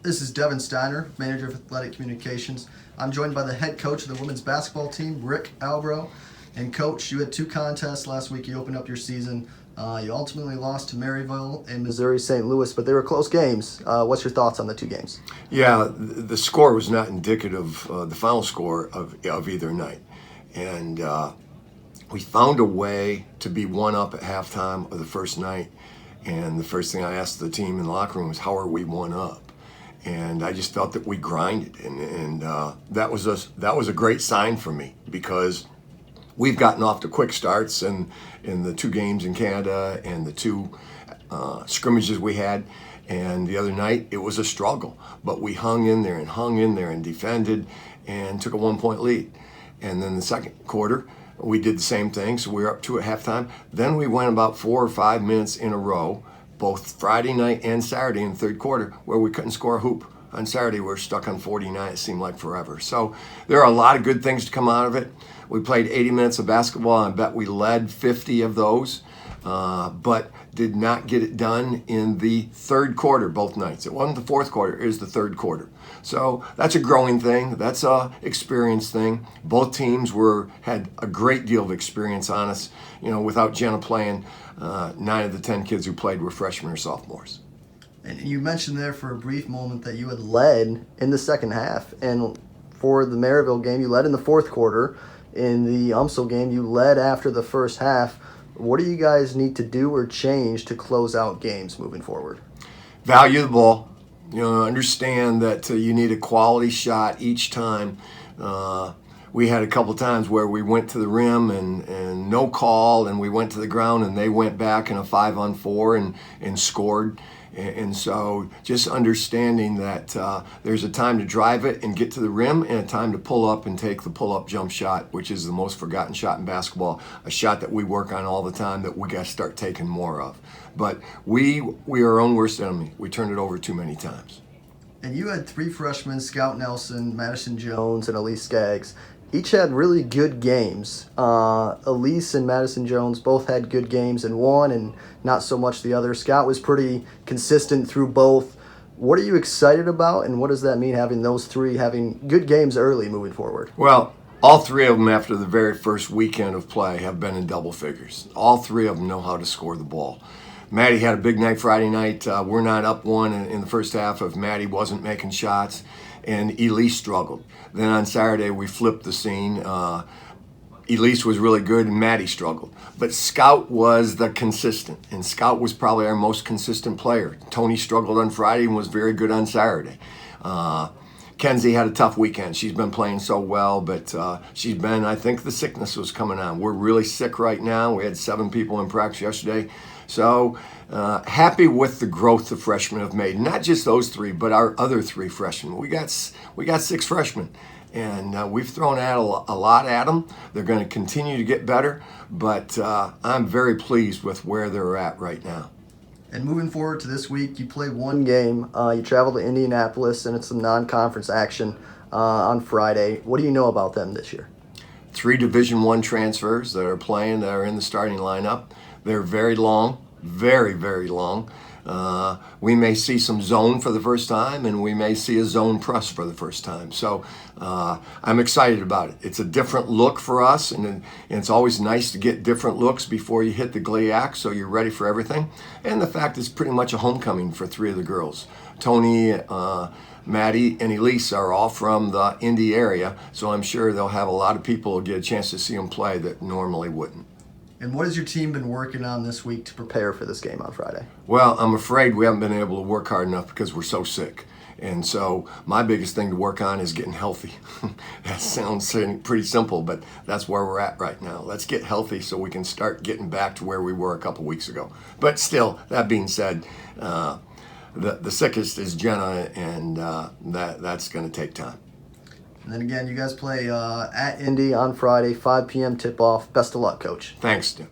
This is Devin Steiner, Manager of Athletic Communications. I'm joined by the head coach of the women's basketball team, Rick Albro. And Coach, you had 2 contests last week. You opened up your season. You ultimately lost to Maryville and Missouri St. Louis, but they were close games. What's your thoughts on the 2 games? Yeah, the score was not indicative, the final score of either night. And we found a way to be one up at halftime of the first night. And the first thing I asked the team in the locker room was, how are we one up? And I just felt that we grinded, and that was a great sign for me, because we've gotten off to quick starts in the 2 games in Canada and the 2 scrimmages we had. And the other night it was a struggle, but we hung in there and defended and took a 1-point lead. And then the second quarter we did the same thing, so we were up 2 at halftime. Then we went about 4 or 5 minutes in a row, both Friday night and Saturday in the third quarter, where we couldn't score a hoop. On Saturday, we were stuck on 49. It seemed like forever. So there are a lot of good things to come out of it. We played 80 minutes of basketball, and I bet we led 50 of those, but did not get it done in the third quarter both nights. It wasn't the fourth quarter, it was the third quarter. So that's a growing thing. That's a experience thing. Both teams had a great deal of experience on us. You know, without Jenna playing, 9 of the 10 kids who played were freshmen or sophomores. And you mentioned there for a brief moment that you had led in the second half. And for the Maryville game, you led in the fourth quarter. In the UMSL game, you led after the first half. What do you guys need to do or change to close out games moving forward? Value the ball. You know, understand that you need a quality shot each time. We had a couple times where we went to the rim and no call, and we went to the ground and they went back in a 5-on-4 and scored. And so just understanding that there's a time to drive it and get to the rim, and a time to pull up and take the pull-up jump shot, which is the most forgotten shot in basketball, a shot that we work on all the time that we got to start taking more of. But we are our own worst enemy. We turned it over too many times. And you had 3 freshmen, Scout Nelson, Madison Jones, and Elise Skaggs. Each had really good games. Elise and Madison Jones both had good games in one and not so much the other. Scout was pretty consistent through both. What are you excited about, and what does that mean, having those 3 having good games early moving forward? Well, all 3 of them after the very first weekend of play have been in double figures. All 3 of them know how to score the ball. Maddie had a big night Friday night. We're not up 1 in the first half if Maddie wasn't making shots, and Elise struggled. Then on Saturday we flipped the scene. Elise was really good and Maddie struggled. But Scout was the consistent, and Scout was probably our most consistent player. Tony struggled on Friday and was very good on Saturday. Kenzie had a tough weekend. She's been playing so well, but I think the sickness was coming on. We're really sick right now. We had 7 people in practice yesterday. So happy with the growth the freshmen have made. Not just those 3, but our other 3 freshmen. We got 6 freshmen, and we've thrown a lot at them. They're going to continue to get better, but I'm very pleased with where they're at right now. And moving forward to this week, you play 1 game. You travel to Indianapolis, and it's some non-conference action on Friday. What do you know about them this year? 3 Division I transfers that are playing, that are in the starting lineup. They're very long, very, very long. We may see some zone for the first time, and we may see a zone press for the first time. So I'm excited about it. It's a different look for us, and it's always nice to get different looks before you hit the GLIAC, so you're ready for everything. And the fact it's pretty much a homecoming for 3 of the girls. Tony, Maddie, and Elise are all from the Indy area, so I'm sure they'll have a lot of people who get a chance to see them play that normally wouldn't. And what has your team been working on this week to prepare for this game on Friday? Well, I'm afraid we haven't been able to work hard enough because we're so sick. And so my biggest thing to work on is getting healthy. That sounds pretty simple, but that's where we're at right now. Let's get healthy so we can start getting back to where we were a couple weeks ago. But still, that being said, the sickest is Jenna, and that's going to take time. And then again, you guys play at Indy on Friday, 5 p.m. tip-off. Best of luck, Coach. Thanks, Tim.